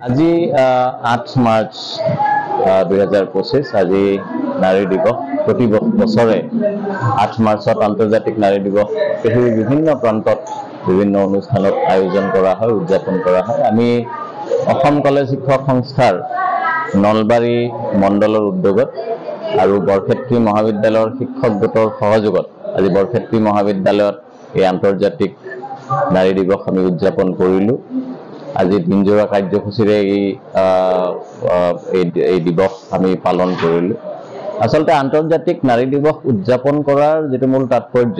আজি 8 মাৰ্চ 2025 আজি নাৰী দিৱস। প্ৰতি বছৰে 8 মাৰ্চত আন্তৰ্জাতিক নাৰী দিৱস পৃথিৱীৰ বিভিন্ন প্ৰান্তত বিভিন্ন অনুষ্ঠানত আয়োজন কৰা হয়, উদযাপন কৰা হয়। আমি অসম কলেজ শিক্ষক সংস্থাৰ নলবাৰী মণ্ডলৰ উদ্যোগত আৰু বৰক্ষেত্ৰী মহাবিদ্যালয়ৰ শিক্ষক গোটৰ সহযোগত আজি বৰক্ষেত্ৰী মহাবিদ্যালয়ত এই আন্তৰ্জাতিক নাৰী দিৱস আমি উদযাপন কৰিলোঁ। আজি দিনজোৰা কাৰ্যসূচীৰে এই দিৱস আমি পালন কৰিলোঁ। আচলতে আন্তৰ্জাতিক নাৰী দিৱস উদযাপন কৰাৰ যিটো মূল তাৎপৰ্য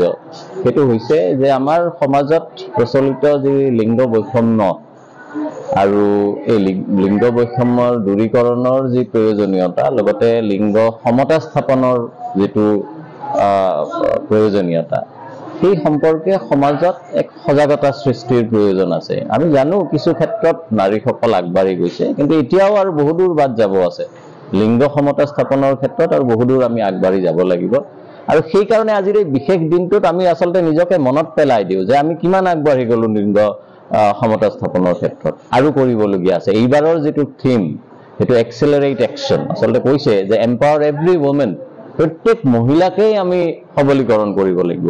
সেইটো হৈছে যে আমাৰ সমাজত প্ৰচলিত যি লিংগ বৈষম্য আৰু এই লিংগ বৈষম্যৰ দূৰীকৰণৰ যি প্ৰয়োজনীয়তা, লগতে লিংগ সমতা স্থাপনৰ যিটো প্ৰয়োজনীয়তা, সেই সম্পৰ্কে সমাজত এক সজাগতা সৃষ্টিৰ প্ৰয়োজন আছে। আমি জানো কিছু ক্ষেত্ৰত নাৰীসকল আগবাঢ়ি গৈছে, কিন্তু এতিয়াও আৰু বহুদূৰ বাট যাব আছে। লিংগ সমতা স্থাপনৰ ক্ষেত্ৰত আৰু বহুদূৰ আমি আগবাঢ়ি যাব লাগিব। আৰু সেইকাৰণে আজিৰ এই বিশেষ দিনটোত আমি আচলতে নিজকে মনত পেলাই দিওঁ যে আমি কিমান আগবাঢ়ি গ'লো লিংগ সমতা স্থাপনৰ ক্ষেত্ৰত, আৰু কৰিবলগীয়া আছে। এইবাৰৰ যিটো থিম সেইটো এক্সেলাৰেট একশ্যন, আচলতে কৈছে যে এম্পাৱাৰ এভৰি ওমেন, প্ৰত্যেক মহিলাকেই আমি সবলীকৰণ কৰিব লাগিব।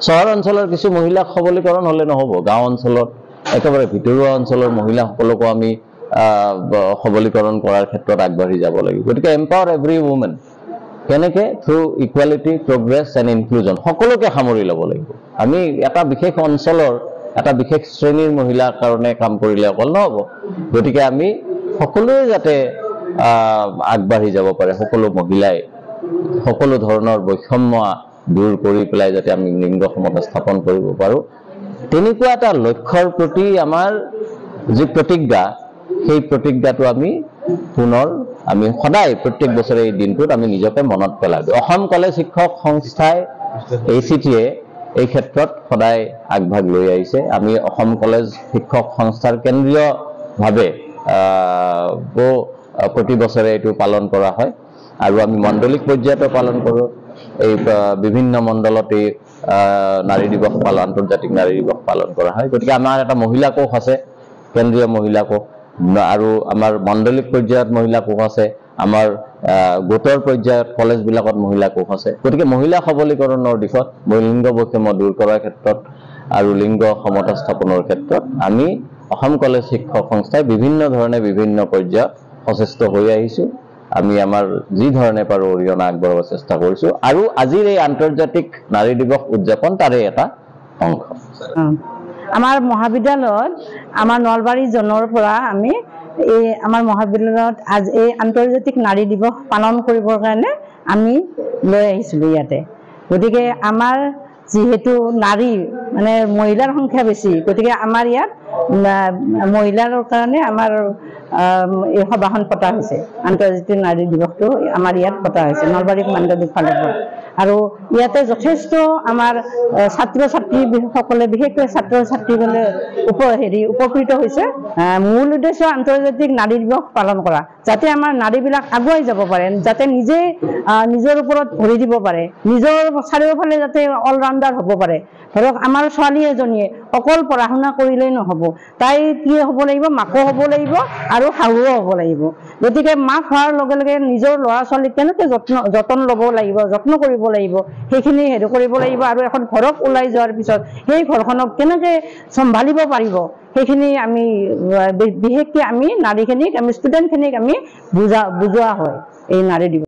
চহৰ অঞ্চলৰ কিছু মহিলাক সবলীকৰণ হ'লে নহ'ব, গাঁও অঞ্চলত একেবাৰে ভিতৰুৱা অঞ্চলৰ মহিলাসকলকো আমি সবলীকৰণ কৰাৰ ক্ষেত্ৰত আগবাঢ়ি যাব লাগিব। গতিকে এম্পাৱাৰ এভৰি ওমেন কেনেকে? Through equality, progress and inclusion, সকলোকে সামৰি ল'ব লাগিব। আমি এটা বিশেষ অঞ্চলৰ এটা বিশেষ শ্ৰেণীৰ মহিলাৰ কাৰণে কাম কৰিলে অকল নহ'ব। গতিকে আমি সকলোৱে যাতে আগবাঢ়ি যাব পাৰে, সকলো মহিলাই সকলো ধৰণৰ বৈষম্য দূৰ কৰি পেলাই যাতে আমি লিংগ সমতা স্থাপন কৰিব পাৰোঁ, তেনেকুৱা এটা লক্ষ্যৰ প্ৰতি আমাৰ যি প্ৰতিজ্ঞা, সেই প্ৰতিজ্ঞাটো আমি সদায় প্ৰত্যেক বছৰে এই দিনটোত আমি নিজকে মনত পেলাই দিওঁ। অসম কলেজ শিক্ষক সংস্থাই ACTয়ে এই ক্ষেত্ৰত সদায় আগভাগ লৈ আহিছে। আমি অসম কলেজ শিক্ষক সংস্থাৰ কেন্দ্ৰীয়ভাৱে প্ৰতি বছৰে এইটো পালন কৰা হয়, আৰু আমি মণ্ডলিক পৰ্যায়তো পালন কৰোঁ। এই বিভিন্ন মণ্ডলত এই নাৰী দিৱস আন্তৰ্জাতিক নাৰী দিৱস পালন কৰা হয়। গতিকে আমাৰ এটা মহিলা কোষ আছে, কেন্দ্ৰীয় মহিলা কোষ, আৰু আমাৰ মণ্ডলিক পৰ্যায়ত মহিলা কোষ আছে, আমাৰ গোটৰ পৰ্যায়ত কলেজবিলাকত মহিলা কোষ আছে। গতিকে মহিলা সবলীকৰণৰ দিশত, লিংগ বৈষম্য দূৰ কৰাৰ ক্ষেত্ৰত আৰু লিংগ সমতা স্থাপনৰ ক্ষেত্ৰত আমি অসম কলেজ শিক্ষক সংস্থাই বিভিন্ন ধৰণে বিভিন্ন পৰ্যায়ত সচেষ্ট হৈ আহিছোঁ। আমি আমাৰ যি ধৰণে পাৰোঁ অৰিহণা আগবঢ়াব চেষ্টা কৰিছোঁ, আৰু আজিৰ এই আন্তৰ্জাতিক নাৰী দিৱস উদযাপন তাৰে এটা অংশ। আমাৰ মহাবিদ্যালয়ত আমাৰ নলবাৰী জনৰ পৰা আমি আমাৰ মহাবিদ্যালয়ত আজি এই আন্তৰ্জাতিক নাৰী দিৱস পালন কৰিবৰ কাৰণে আমি লৈ আহিছিলোঁ ইয়াতে। গতিকে আমাৰ যিহেতু নাৰী মানে মহিলাৰ সংখ্যা বেছি, গতিকে আমাৰ ইয়াত মহিলাৰ কাৰণে আমাৰ এই সভাখন পতা হৈছে। আন্তৰ্জাতিক নাৰী দিৱসটো আমাৰ ইয়াত পতা হৈছে নলবাৰী মাণ্ডলিক ফালৰ পৰা। আৰু ইয়াতে যথেষ্ট আমাৰ ছাত্ৰ ছাত্ৰীসকলে, বিশেষকৈ ছাত্ৰ ছাত্ৰীসকলে উপকৃত হৈছে। মূল উদ্দেশ্য আন্তৰ্জাতিক নাৰী দিৱস পালন কৰা, যাতে আমাৰ নাৰীবিলাক আগুৱাই যাব পাৰে, যাতে নিজে নিজৰ ওপৰত ভৰি দিব পাৰে, নিজৰ চাৰিওফালে যাতে অলৰাউণ্ডাৰ হ'ব পাৰে। ধৰক আমাৰ ছোৱালী এজনীয়ে অকল পঢ়া শুনা কৰিলেই নহ'ব, তাই কি হ'ব লাগিব? মাকো হ'ব লাগিব আৰু শাহুও হ'ব লাগিব। গতিকে মাক হোৱাৰ লগে লগে নিজৰ ল'ৰা ছোৱালীক কেনেকৈ যতন ল'ব লাগিব, যত্ন কৰিব লাগিব, সেইখিনি কৰিব লাগিব। আৰু এখন ঘৰক ওলাই যোৱাৰ পিছত সেই ঘৰখনক কেনেকৈ চম্ভালিব পাৰিব, সেইখিনি আমি বিশেষকৈ আমি নাৰীখিনিক, আমি ষ্টুডেণ্টখিনিক আমি বুজোৱা হয় এই নাৰী দিৱস।